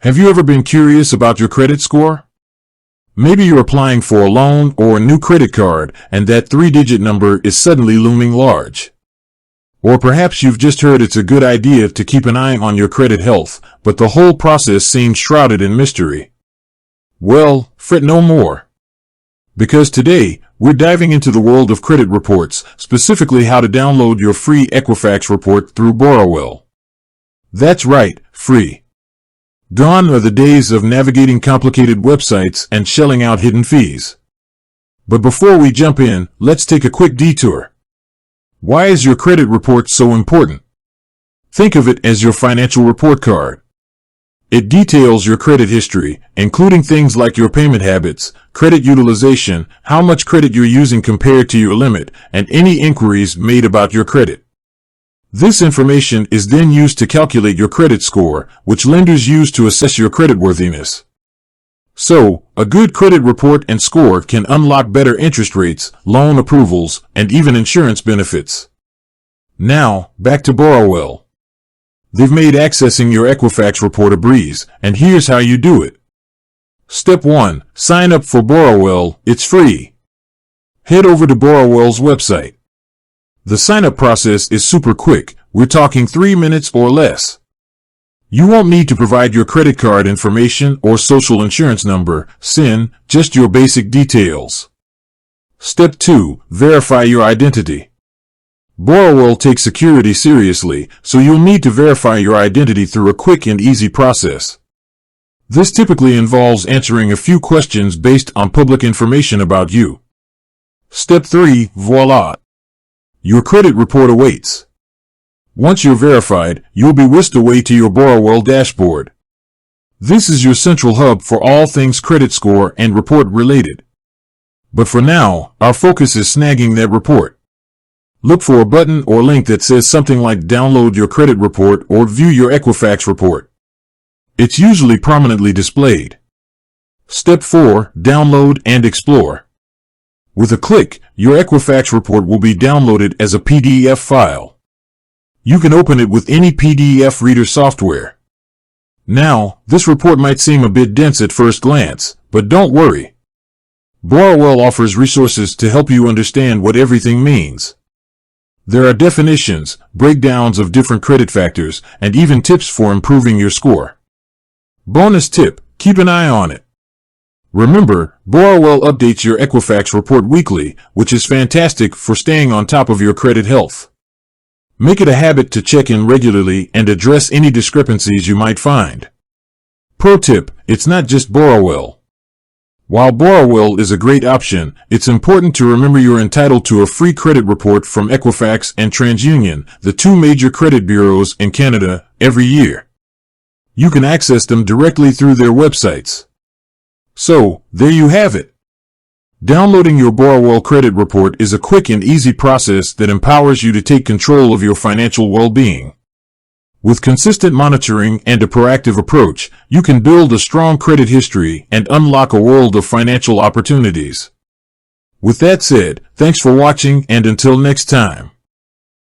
Have you ever been curious about your credit score? Maybe you're applying for a loan or a new credit card, and that three-digit number is suddenly looming large. Or perhaps you've just heard it's a good idea to keep an eye on your credit health, but the whole process seems shrouded in mystery. Well, fret no more. Because today, we're diving into the world of credit reports, specifically how to download your free Equifax report through Borrowell. That's right, free. Gone are the days of navigating complicated websites and shelling out hidden fees. But before we jump in, let's take a quick detour. Why is your credit report so important? Think of it as your financial report card. It details your credit history, including things like your payment habits, credit utilization, how much credit you're using compared to your limit, and any inquiries made about your credit. This information is then used to calculate your credit score, which lenders use to assess your creditworthiness. So, a good credit report and score can unlock better interest rates, loan approvals, and even insurance benefits. Now, back to Borrowell. They've made accessing your Equifax report a breeze, and here's how you do it. Step 1. Sign up for Borrowell. It's free. Head over to Borrowell's website. The sign-up process is super quick. We're talking 3 minutes or less. You won't need to provide your credit card information or social insurance number, SIN, just your basic details. Step 2. Verify your identity. Borrowell takes security seriously, so you'll need to verify your identity through a quick and easy process. This typically involves answering a few questions based on public information about you. Step 3. Voila! Your credit report awaits. Once you're verified, you'll be whisked away to your Borrowell dashboard. This is your central hub for all things credit score and report related. But for now, our focus is snagging that report. Look for a button or link that says something like Download your credit report or View your Equifax report. It's usually prominently displayed. Step 4. Download and explore. With a click, your Equifax report will be downloaded as a PDF file. You can open it with any PDF reader software. Now, this report might seem a bit dense at first glance, but don't worry. Borrowell offers resources to help you understand what everything means. There are definitions, breakdowns of different credit factors, and even tips for improving your score. Bonus tip, keep an eye on it. Remember, Borrowell updates your Equifax report weekly, which is fantastic for staying on top of your credit health. Make it a habit to check in regularly and address any discrepancies you might find. Pro tip, it's not just Borrowell. While Borrowell is a great option, it's important to remember you're entitled to a free credit report from Equifax and TransUnion, the two major credit bureaus in Canada, every year. You can access them directly through their websites. So, there you have it. Downloading your Borrowell credit report is a quick and easy process that empowers you to take control of your financial well-being. With consistent monitoring and a proactive approach, you can build a strong credit history and unlock a world of financial opportunities. With that said, thanks for watching, and until next time.